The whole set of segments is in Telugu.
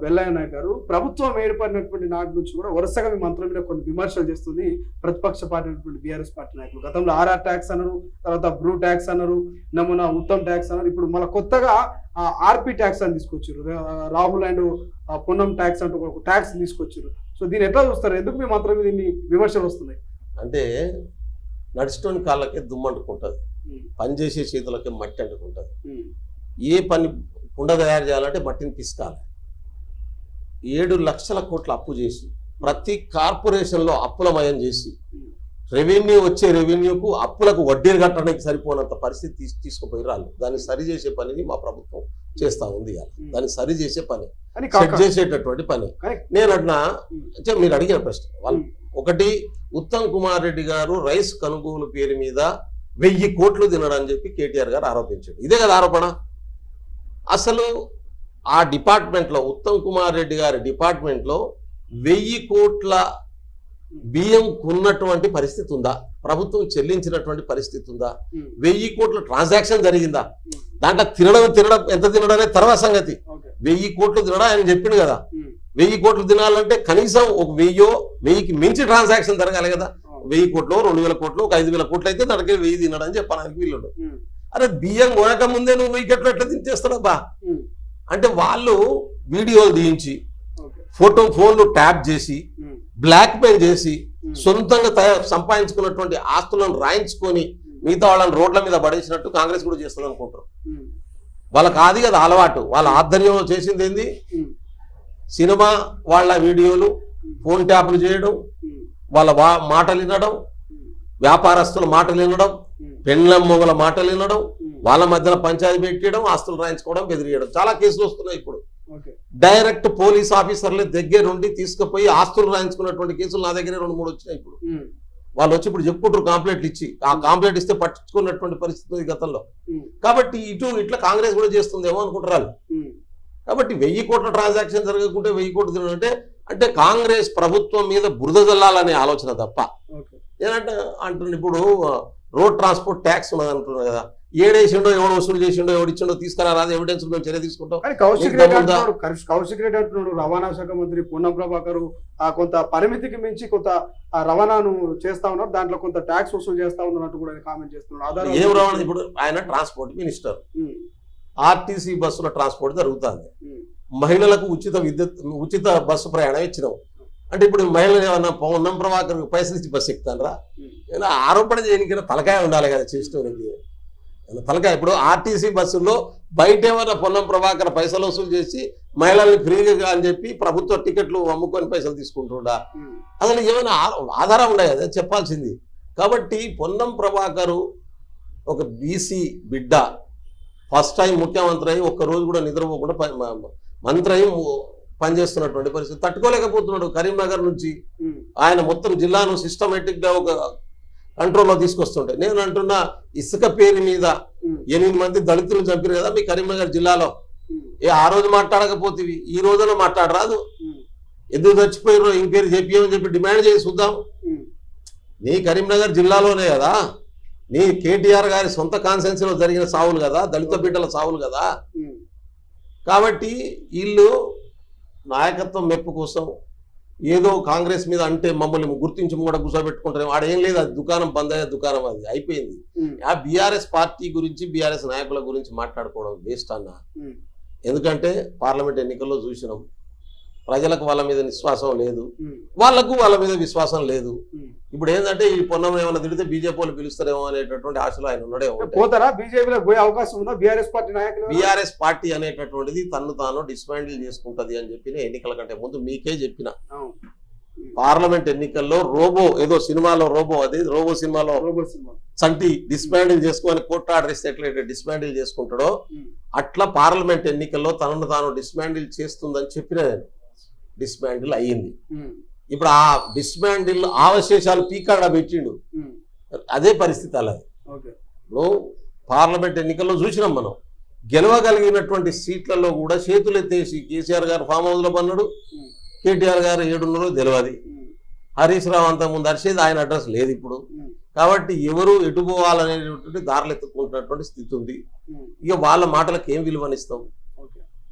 వెల్లయ్య నాయక్ గారు ప్రభుత్వం ఏర్పడినటువంటి నాటి నుంచి కూడా వరుసగా మీ మంత్రుల మీద కొన్ని విమర్శలు చేస్తుంది ప్రతిపక్ష పార్టీ అయినటువంటి బీఆర్ఎస్ పార్టీ నాయకులు. గతంలో ఆర్ఆర్ ట్యాక్స్ అన్నారు, తర్వాత బ్రూ ట్యాక్స్ అన్నారు, నమూనా ఉత్తమ్ ట్యాక్స్ అన్నారు. ఇప్పుడు మళ్ళీ కొత్తగా ఆర్పీ ట్యాక్స్ అని తీసుకొచ్చారు. రాహుల్ అండ్ పొన్నం ట్యాక్స్ అంటూ ఒక ట్యాక్స్ తీసుకొచ్చారు. సో దీన్ని ఎట్లా చూస్తారు? ఎందుకు మీ మంత్రుల మీద ఇన్ని విమర్శలు వస్తున్నాయి? అంటే నడిచిటోని కాళ్ళకే దుమ్మంటుకుంటుంది, పని చేసే చేతులకే మట్టి అంటుకుంటుంది. ఏ పని కుండ తయారు చేయాలంటే మట్టిని పిసుకాలి. 7 లక్షల కోట్ల అప్పు చేసి ప్రతి కార్పొరేషన్లో అప్పులమయం చేసి రెవెన్యూ వచ్చే రెవెన్యూకు అప్పులకు వడ్డీలు కట్టడానికి సరిపోనంత పరిస్థితి తీసుకుపోయి రాళ్ళు. దాన్ని సరి చేసే పనిని మా ప్రభుత్వం చేస్తూ ఉంది. దాన్ని సరి చేసే పని, సెట్ చేసేటటువంటి పని. నేను అట్లా మీరు అడిగిన ప్రశ్న వాళ్ళు ఒకటి, ఉత్తమ్ కుమార్ రెడ్డి గారు రైస్ కొనుగోలు పేరు మీద 1000 కోట్లు తినడని చెప్పి కేటీఆర్ గారు ఆరోపించాడు. ఇదే కదా ఆరోపణ. అసలు ఆ డిపార్ట్మెంట్లో ఉత్తమ్ కుమార్ రెడ్డి గారి డిపార్ట్మెంట్లో 1000 కోట్ల బియ్యం కొన్నటువంటి పరిస్థితి ఉందా? ప్రభుత్వం చెల్లించినటువంటి పరిస్థితి ఉందా? 1000 కోట్ల ట్రాన్సాక్షన్ జరిగిందా? దాంట్లో తినడం ఎంత తినడనే తర్వాత సంగతి. 1000 కోట్లు తినడం ఆయన చెప్పిండు కదా. 1000 కోట్లు తినాలంటే కనీసం ఒక 1000కి మించి ట్రాన్సాక్షన్ జరగాలి కదా. 1000 కోట్లు, 2000 కోట్లు, ఒక 5000 కోట్లు అయితే దానికి 1000 తినడం చెప్పడానికి వీళ్ళు. అరే బియ్యం కొనక ముందే నువ్వు 1000 కోట్లు ఎట్లా తినేస్తున్నావా అంటే వాళ్ళు వీడియోలు తీయించి ఫోన్లు ట్యాప్ చేసి బ్లాక్ మెయిల్ చేసి సొంతంగా సంపాదించుకున్నటువంటి ఆస్తులను రాయించుకొని మిగతా వాళ్ళని రోడ్ల మీద పడేసినట్టు కాంగ్రెస్ కూడా చేస్తుంది అనుకుంటారు. వాళ్ళకి అది కదా అలవాటు. వాళ్ళ ఆధ్వర్యంలో చేసింది ఏంది? సినిమా వాళ్ళ వీడియోలు, ఫోన్ ట్యాపులు చేయడం, వాళ్ళ మాటలు వినడం, వ్యాపారస్తుల మాటలు వినడం, పెండ్లం మొగల మాటలు వినడం, వాళ్ళ మధ్యలో పంచాయతీ పెట్టడం, ఆస్తులు రాయించుకోవడం, బెదిరియడం. చాలా కేసులు వస్తున్నాయి ఇప్పుడు. డైరెక్ట్ పోలీస్ ఆఫీసర్ల దగ్గర నుండి తీసుకుపోయి ఆస్తులు రాయించుకున్నటువంటి కేసులు నా దగ్గర 2-3 వచ్చినాయి. ఇప్పుడు వాళ్ళు వచ్చి ఇప్పుడు చెప్పుకుంటారు కాంప్లైంట్లు ఇచ్చి. ఆ కాంప్లైంట్ ఇస్తే పట్టించుకున్నటువంటి పరిస్థితి గతంలో. కాబట్టి ఇట్లా కాంగ్రెస్ కూడా చేస్తుందేమో అనుకుంటారు. కాబట్టి 1000 కోట్ల ట్రాన్సాక్షన్ జరగకుంటే 1000 కోట్లు అంటే కాంగ్రెస్ ప్రభుత్వం మీద బురద జల్లాలనే ఆలోచన తప్ప. అంటున్నా ఇప్పుడు రోడ్ ట్రాన్స్పోర్ట్ ట్యాక్స్ ఉన్నది అంటున్నారు కదా. ఏడేసిండో, ఎవడు వసూలు చేసిండో, ఎవడిచ్చిండో తీసుకురా రాదు, ఎవిడెన్స్ మేము చర్య తీసుకుంటాం. కౌశిక్ రెడ్డి అంటున్నాడు రవాణా శాఖ మంత్రి పొన్నం ప్రభాకర్ కొంత పరిమితికి మించి కొంత రవాణాను చేస్తా ఉన్నారు, దాంట్లో కొంత ట్యాక్స్ వసూలు చేస్తా ఉన్నట్టు కూడా కామెంట్ చేస్తున్నాడు. ఏం రవాణా? ఇప్పుడు ఆయన ట్రాన్స్పోర్ట్ మినిస్టర్. ఆర్టీసీ బస్సుల ట్రాన్స్పోర్ట్ జరుగుతుంది. మహిళలకు ఉచిత బస్సు ప్రయాణం ఇచ్చినాం. అంటే ఇప్పుడు మహిళలు ఏమన్నా పొన్నం ప్రభాకర్ పైసలు ఇచ్చి బస్సు ఎక్కుతానరా? ఆరోపణ చేయడానికి తలకాయ ఉండాలి కదా చేసేటోనికి. తలకాయ ఇప్పుడు ఆర్టీసీ బస్సుల్లో బయట ఏమైనా పొన్నం ప్రభాకర్ పైసలు వసూలు చేసి మహిళల్ని ఫ్రీగా అని చెప్పి ప్రభుత్వ టికెట్లు అమ్ముకొని పైసలు తీసుకుంటుండా? అసలు ఏమైనా ఆధారం ఉండే కదా చెప్పాల్సింది. కాబట్టి పొన్నం ప్రభాకరు ఒక బీసీ బిడ్డ, ఫస్ట్ టైం ముఖ్యమంత్రి అయి ఒక్కరోజు కూడా నిద్రపోకుండా మంత్రి అయి పనిచేస్తున్నటువంటి పరిస్థితి తట్టుకోలేకపోతున్నాడు. కరీంనగర్ నుంచి ఆయన మొత్తం జిల్లాను సిస్టమేటిక్ గా ఒక కంట్రోల్లో తీసుకొస్తుంటే నేను అంటున్నా, ఇసుక పేరు మీద 8 మంది దళితులు చంపారు కదా మీ కరీంనగర్ జిల్లాలో. ఆ రోజు మాట్లాడకపోతే ఈ రోజున మాట్లాడరాదు? ఎందుకు చచ్చిపోయారో ఇంక్వైరీ చేపియమని చెప్పి డిమాండ్ చేసి చూద్దాం. నీ కరీంనగర్ జిల్లాలోనే కదా, నీ కేటీఆర్ గారి సొంత కాన్స్టిట్యున్సీలో జరిగిన సావులు కదా, దళిత బిడ్డల సావులు కదా. కాబట్టి వీళ్ళు నాయకత్వం మెప్పు కోసం ఏదో కాంగ్రెస్ మీద అంటే మమ్మల్ని గుర్తించి కూడా కూర్చోబెట్టుకుంటారు. ఆడేం లేదు, అది దుకాణం బంద్ అయ్యే దుకాణం, అది అయిపోయింది. ఆ బీఆర్ఎస్ పార్టీ గురించి, బీఆర్ఎస్ నాయకుల గురించి మాట్లాడుకోవడం వేస్ట్ అన్న. ఎందుకంటే పార్లమెంట్ ఎన్నికల్లో చూసినాం, ప్రజలకు వాళ్ళ మీద విశ్వాసం లేదు, వాళ్ళకు వాళ్ళ మీద విశ్వాసం లేదు. ఇప్పుడు ఏంటంటే ఈ పొన్నం ఏమైనా తిడితే బీజేపీ వాళ్ళు పిలుస్తారేమో అనేటటువంటి ఆశలో ఆయన ఉన్నాడే. బీఆర్ఎస్ పార్టీ అనేటటువంటిది తను తాను డిస్మాండిల్ చేసుకుంటది అని చెప్పి ఎన్నికల కంటే ముందు మీకే చెప్పిన. పార్లమెంట్ ఎన్నికల్లో రోబో ఏదో సినిమాలో రోబో, అది రోబో సినిమాలో చంటి డిస్మాండిల్ చేసుకొని కోర్టు ఆర్డర్ ఇస్తే ఎట్లయితే డిస్మాండిల్ చేసుకుంటాడో అట్లా పార్లమెంట్ ఎన్నికల్లో తనను తాను డిస్మాండిల్ చేస్తుందని చెప్పిన నేను. డిస్మాండిల్ అయ్యింది. ఇప్పుడు ఆ డిస్మాండిల్ అవశేషాలు పీకాడ పెట్టిండు. అదే పరిస్థితి అలాగే. ఇప్పుడు పార్లమెంట్ ఎన్నికల్లో చూసినాం మనం, గెలవగలిగినటువంటి సీట్లలో కూడా చేతులు ఎత్తేసి కేసీఆర్ గారు ఫామ్ హౌస్ లో పన్నాడు, కేటీఆర్ గారు 7 తెలియదు, హరీష్ రావు అంతకుముందు అరిసేది, ఆయన అడ్రస్ లేదు ఇప్పుడు. కాబట్టి ఎవరు ఎటు పోవాలనేటువంటి దారులు ఎత్తుకుంటున్నటువంటి స్థితి ఉంది. ఇక వాళ్ళ మాటలకు ఏం విలువనిస్తాం?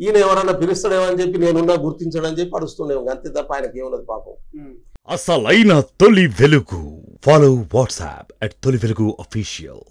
ఈయన ఎవరన్నా పిలుస్తాడేమో అని చెప్పి నేనున్నా గుర్తించడని చెప్పి అడుస్తుండేమో, అంతే తప్ప ఆయనకి ఏమున్నది పాపం. అసలైన తొలి వెలుగు. ఫాలో వాట్సాప్ @తొలి వెలుగు official.